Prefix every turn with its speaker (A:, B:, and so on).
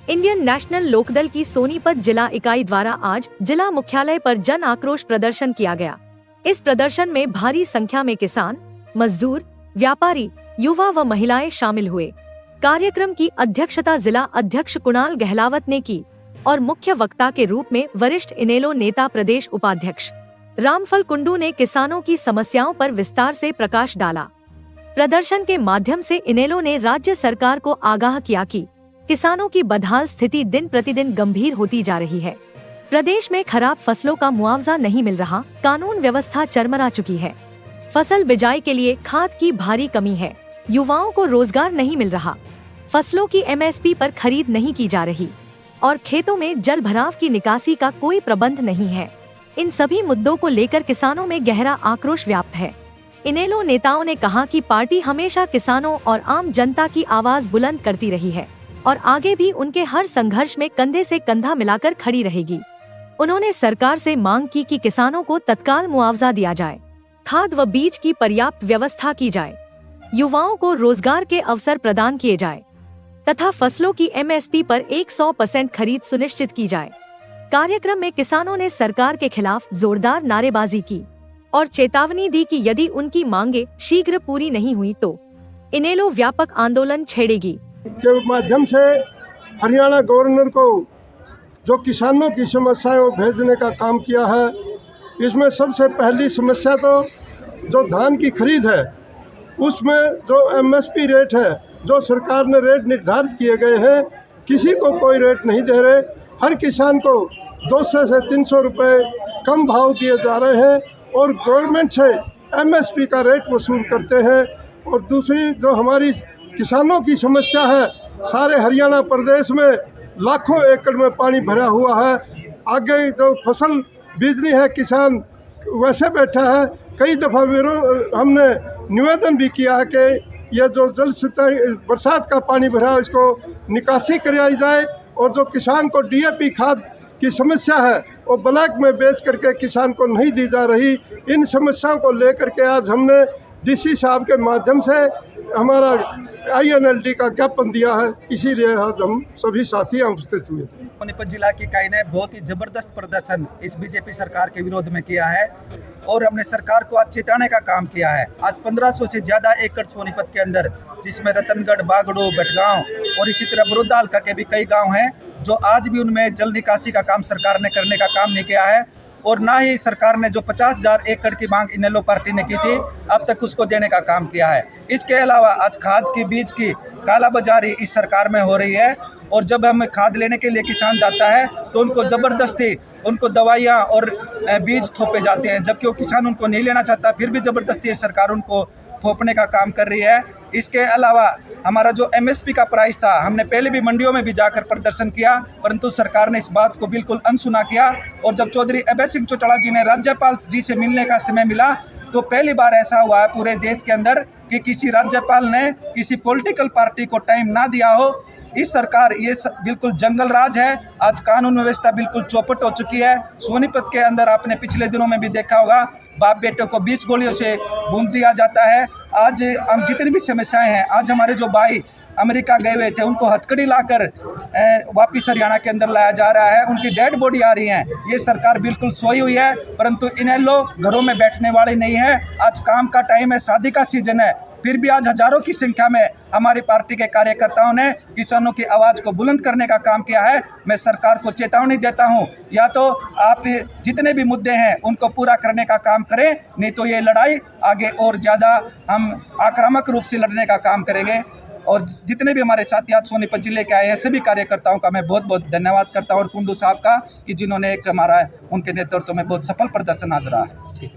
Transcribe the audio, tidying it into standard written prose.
A: Indian national Lokdal की सोनीपत जिला इकाई द्वारा आज जिला मुख्यालय पर जन आक्रोश प्रदर्शन किया गया। इस प्रदर्शन में भारी संख्या में किसान, मजदूर, व्यापारी, युवा व महिलाएं शामिल हुए। कार्यक्रम की अध्यक्षता जिला अध्यक्ष कुणाल गहलावत ने की और मुख्य वक्ता के रूप में वरिष्ठ इनेलो नेता प्रदेश उपाध्यक्ष रामफल कुंडू ने किसानों की समस्याओं पर विस्तार से प्रकाश डाला। प्रदर्शन के माध्यम से इनेलो ने राज्य सरकार को आगाह किया कि किसानों की बदहाल स्थिति दिन प्रतिदिन गंभीर होती जा रही है। प्रदेश में खराब फसलों का मुआवजा नहीं मिल रहा, कानून व्यवस्था चरमरा चुकी है, फसल बिजाई के लिए खाद की भारी कमी है, युवाओं को रोजगार नहीं मिल रहा, फसलों की एमएसपी पर खरीद नहीं की जा रही और खेतों में जल भराव की निकासी का कोई प्रबंध नहीं है। इन सभी मुद्दों को लेकर किसानों में गहरा आक्रोश व्याप्त है। इनेलो नेताओं ने कहा कि पार्टी हमेशा किसानों और आम जनता की आवाज बुलंद करती रही है और आगे भी उनके हर संघर्ष में कंधे से कंधा मिलाकर खड़ी रहेगी। उन्होंने सरकार से मांग की कि किसानों को तत्काल मुआवजा दिया जाए, खाद व बीज की पर्याप्त व्यवस्था की जाए, युवाओं को रोजगार के अवसर प्रदान किए जाए तथा फसलों की एमएसपी पर 100% खरीद सुनिश्चित की जाए। कार्यक्रम में किसानों ने सरकार के खिलाफ जोरदार नारेबाजी की और चेतावनी दी कि यदि उनकी मांगे शीघ्र पूरी नहीं हुई तो इनेलो व्यापक आंदोलन छेड़ेगी।
B: के माध्यम से हरियाणा गवर्नर को जो किसानों की समस्याएं भेजने का काम किया है, इसमें सबसे पहली समस्या तो जो धान की खरीद है उसमें जो एमएसपी रेट है, जो सरकार ने रेट निर्धारित किए गए हैं, किसी को कोई रेट नहीं दे रहे। हर किसान को 200 से 300 रुपये कम भाव दिए जा रहे हैं और गवर्नमेंट से एमएसपी का रेट वसूल करते हैं। और दूसरी जो हमारी किसानों की समस्या है, सारे हरियाणा प्रदेश में लाखों एकड़ में पानी भरा हुआ है। आगे जो फसल बीजनी है, किसान वैसे बैठा है। कई दफ़ा हमने निवेदन भी किया है कि यह जो जल सिंचाई बरसात का पानी भरा है, इसको निकासी कराई जाए और जो किसान को डीएपी खाद की समस्या है वो ब्लैक में बेच करके किसान को नहीं दी जा रही। इन समस्याओं को लेकर के आज हमने डीसी साहब के माध्यम से हमारा INLD का ज्ञापन दिया है। इसीलिए आज हम सभी साथी उपस्थित हुए।
C: सोनीपत जिला की इकाई ने बहुत ही जबरदस्त प्रदर्शन इस बीजेपी सरकार के विरोध में किया है और हमने सरकार को आज चेताने का काम किया है। आज 1500 से ज़्यादा एकड़ सोनीपत के अंदर, जिसमें रतनगढ़, बागड़ो, भटगांव और इसी तरह बरोदा हल्का के भी कई गांव हैं, जो आज भी उनमें जल निकासी का काम सरकार ने करने का काम नहीं किया है और ना ही सरकार ने जो 50,000 एकड़ की मांग इनेलो पार्टी ने की थी, अब तक उसको देने का काम किया है। इसके अलावा आज खाद की, बीज की कालाबाजारी इस सरकार में हो रही है और जब हम खाद लेने के लिए किसान जाता है तो उनको ज़बरदस्ती उनको दवाइयाँ और बीज थोपे जाते हैं, जबकि वो किसान उनको नहीं लेना चाहता, फिर भी ज़बरदस्ती सरकार उनको थोपने का काम कर रही है। इसके अलावा हमारा जो एमएसपी का प्राइस था, हमने पहले भी मंडियों में भी जाकर प्रदर्शन किया, परंतु सरकार ने इस बात को बिल्कुल अनसुना किया। और जब चौधरी अभय सिंह चौटाला जी ने राज्यपाल जी से मिलने का समय मिला तो पहली बार ऐसा हुआ है पूरे देश के अंदर कि किसी राज्यपाल ने किसी पॉलिटिकल पार्टी को टाइम ना दिया हो। इस सरकार ये बिल्कुल जंगल राज है। आज कानून व्यवस्था बिल्कुल चौपट हो चुकी है। सोनीपत के अंदर आपने पिछले दिनों में भी देखा होगा, बाप बेटे को 20 गोलियों से भून दिया जाता है। आज हम जितनी भी समस्याएं हैं, आज हमारे जो भाई अमेरिका गए हुए थे उनको हथकड़ी लाकर वापिस हरियाणा के अंदर लाया जा रहा है, उनकी डेड बॉडी आ रही है। ये सरकार बिल्कुल सोई हुई है, परंतु इनेलो घरों में बैठने वाली नहीं है। आज काम का टाइम है, शादी का सीजन है, फिर भी आज हजारों की संख्या में हमारी पार्टी के कार्यकर्ताओं ने किसानों की आवाज़ को बुलंद करने का काम किया है। मैं सरकार को चेतावनी देता हूं, या तो आप जितने भी मुद्दे हैं उनको पूरा करने का काम करें, नहीं तो ये लड़ाई आगे और ज़्यादा हम आक्रामक रूप से लड़ने का काम करेंगे। और जितने भी हमारे साथी आज सोनीपत जिले के आए हैं, सभी कार्यकर्ताओं का मैं बहुत बहुत धन्यवाद करता हूँ और कुंडू साहब का कि जिन्होंने एक हमारा उनके नेतृत्व में बहुत सफल प्रदर्शन आज रहा है।